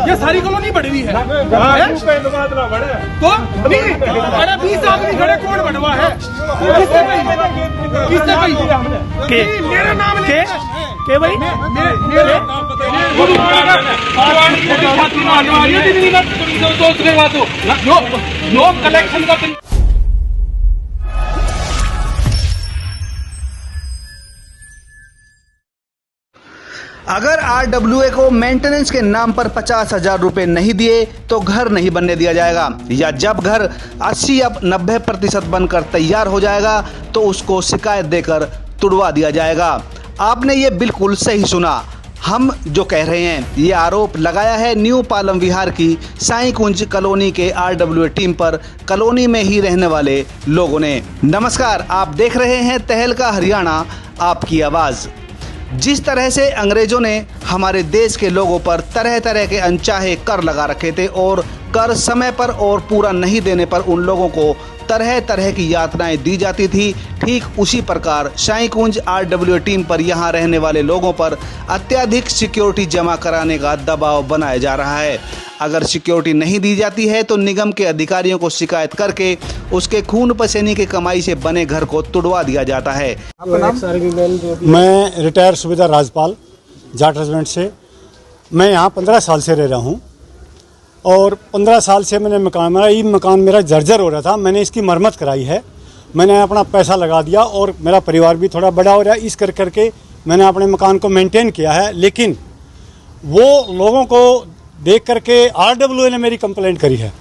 ये सारी कॉलोनी बढ़ रही है तो अरे 20 आदमी खड़े, कौन बढ़वा है? किससे मेरा नाम के भाई कलेक्शन का अगर RWA को मेंटेनेंस के नाम पर 50,000 रुपए नहीं दिए तो घर नहीं बनने दिया जाएगा, या जब घर 80 या 90% बनकर तैयार हो जाएगा तो उसको शिकायत देकर तुड़वा दिया जाएगा। आपने ये बिल्कुल सही सुना। हम जो कह रहे हैं, ये आरोप लगाया है न्यू पालम विहार की साई कुंज कॉलोनी के RWA टीम पर, कॉलोनी में ही रहने वाले लोगों ने। नमस्कार, आप देख रहे हैं तहलका हरियाणा, आपकी आवाज़। जिस तरह से अंग्रेजों ने हमारे देश के लोगों पर तरह तरह के अनचाहे कर लगा रखे थे और कर समय पर और पूरा नहीं देने पर उन लोगों को तरह तरह की यातनाएं दी जाती थी, ठीक उसी प्रकार साई कुंज RWA टीम पर यहाँ रहने वाले लोगों पर अत्यधिक सिक्योरिटी जमा कराने का दबाव बनाया जा रहा है। अगर सिक्योरिटी नहीं दी जाती है तो निगम के अधिकारियों को शिकायत करके उसके खून पसीने की कमाई से बने घर को तुड़वा दिया जाता है। मैं रिटायर सुबेदार राजपाल जाट रेजिमेंट से। मैं यहाँ 15 साल से रह रहा हूँ और 15 साल से मैंने मकान मेरा जर्जर हो रहा था। मैंने इसकी मरम्मत कराई है, मैंने अपना पैसा लगा दिया और मेरा परिवार भी थोड़ा बड़ा हो रहा है, इस करके मैंने अपने मकान को मेंटेन किया है। लेकिन वो लोगों को देख करके RWA ने मेरी कंप्लेंट करी है।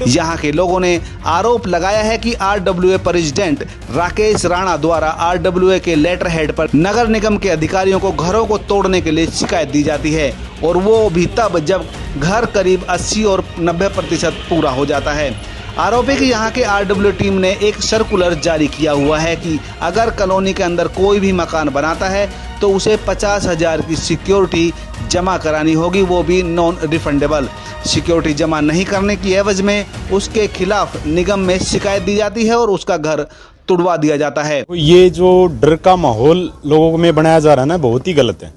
यहाँ के लोगों ने आरोप लगाया है कि RWA प्रेसिडेंट राकेश राणा द्वारा RWA के लेटर हेड पर नगर निगम के अधिकारियों को घरों को तोड़ने के लिए शिकायत दी जाती है, और वो भी तब जब घर करीब 80 और 90% पूरा हो जाता है। आरोप है कि यहाँ के RWA टीम ने एक सर्कुलर जारी किया हुआ है कि अगर कॉलोनी के अंदर कोई भी मकान बनाता है तो उसे 50,000 की सिक्योरिटी जमा करानी होगी, वो भी नॉन रिफंडेबल। सिक्योरिटी जमा नहीं करने की एवज में उसके खिलाफ निगम में शिकायत दी जाती है और उसका घर तुड़वा दिया जाता है। ये जो डर का माहौल लोगों में बनाया जा रहा है ना, बहुत ही गलत है।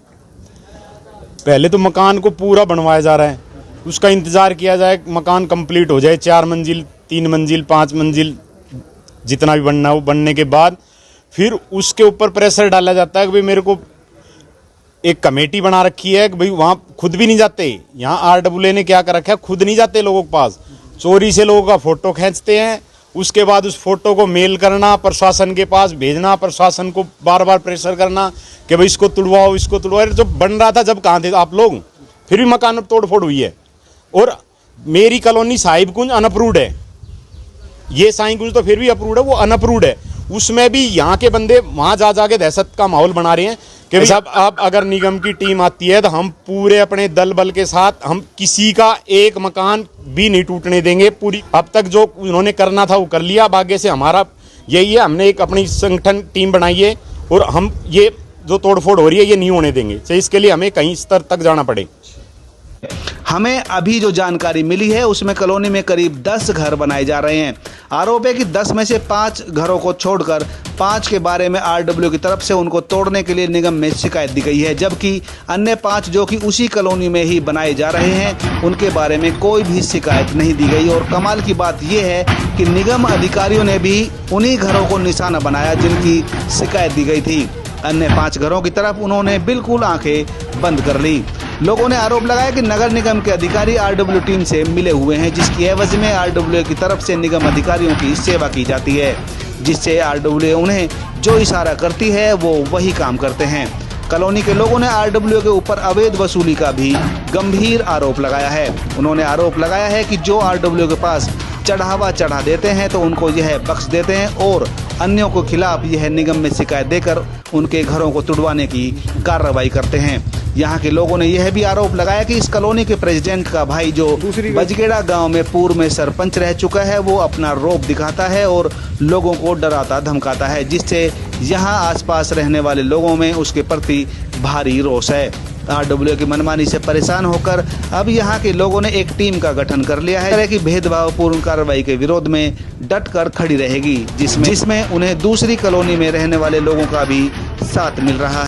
पहले तो मकान को पूरा बनवाया जा रहा है, उसका इंतजार किया जाए, मकान कंप्लीट हो जाए, 4 मंजिल 3 मंजिल 5 मंजिल जितना भी बनना हो, बनने के बाद फिर उसके ऊपर प्रेशर डाला जाता है कि भाई मेरे को एक कमेटी बना रखी है कि भाई वहाँ खुद भी नहीं जाते। यहाँ RWA ने क्या कर रखा है, खुद नहीं जाते लोगों के पास, चोरी से लोगों का फोटो खींचते हैं, उसके बाद उस फोटो को मेल करना, प्रशासन के पास भेजना, प्रशासन को बार बार प्रेशर करना कि भाई इसको तुड़वाओ इसको तुड़वाओ। जो बन रहा था जब कहाँ थे आप लोग, फिर भी मकान तोड़ फोड़ हुई है। और मेरी कॉलोनी साहिब कुंज अनअप्रूव्ड है, ये साई कुंज तो फिर भी अप्रूव्ड है, वो अनअप्रूव्ड है। उसमें भी यहाँ के बंदे वहाँ जा जाके दहशत का माहौल बना रहे हैं कि साहब अब अगर निगम की टीम आती है तो हम पूरे अपने दल बल के साथ हम किसी का एक मकान भी नहीं टूटने देंगे। पूरी अब तक जो उन्होंने करना था वो कर लिया, अब आगे से हमारा यही है, हमने एक अपनी संगठन टीम बनाई है और हम ये जो तोड़फोड़ हो रही है ये नहीं होने देंगे, तो इसके लिए हमें कहीं स्तर तक जाना पड़े। हमें अभी जो जानकारी मिली है उसमें कॉलोनी में करीब 10 घर बनाए जा रहे हैं। आरोप है कि 10 में से 5 घरों को छोड़कर 5 के बारे में RWA की तरफ से उनको तोड़ने के लिए निगम में शिकायत दी गई है, जबकि अन्य 5 जो कि उसी कॉलोनी में ही बनाए जा रहे हैं उनके बारे में कोई भी शिकायत नहीं दी गई। और कमाल की बात यह है कि निगम अधिकारियों ने भी उन्हीं घरों को निशाना बनाया जिनकी शिकायत दी गई थी। अन्य 5 घरों की तरफ उन्होंने बिल्कुल आंखें बंद कर ली। लोगों ने आरोप लगाया कि नगर निगम के अधिकारी RWA टीम से मिले हुए हैं, जिसकी एवज में RWA की तरफ से निगम अधिकारियों की सेवा की जाती है, जिससे RWA उन्हें जो इशारा करती है वो वही काम करते हैं। कॉलोनी के लोगों ने RWA के ऊपर अवैध वसूली का भी गंभीर आरोप लगाया है। उन्होंने आरोप लगाया है कि जो RWA के पास चढ़ावा चढ़ा देते हैं तो उनको यह बख्श देते हैं और अन्यों के खिलाफ यह निगम में शिकायत देकर उनके घरों को तुड़वाने की कार्रवाई करते हैं। यहाँ के लोगों ने यह भी आरोप लगाया कि इस कॉलोनी के प्रेसिडेंट का भाई जो बजगेड़ा गांव में पूर्व में सरपंच रह चुका है वो अपना रौब दिखाता है और लोगों को डराता धमकाता है, जिससे यहाँ आसपास रहने वाले लोगों में उसके प्रति भारी रोष है। RWA की मनमानी से परेशान होकर अब यहाँ के लोगों ने एक टीम का गठन कर लिया है कि भेदभावपूर्ण कार्रवाई के विरोध में डटकर खड़ी रहेगी, जिसमें उन्हें दूसरी कॉलोनी में रहने वाले लोगों का भी साथ मिल रहा है।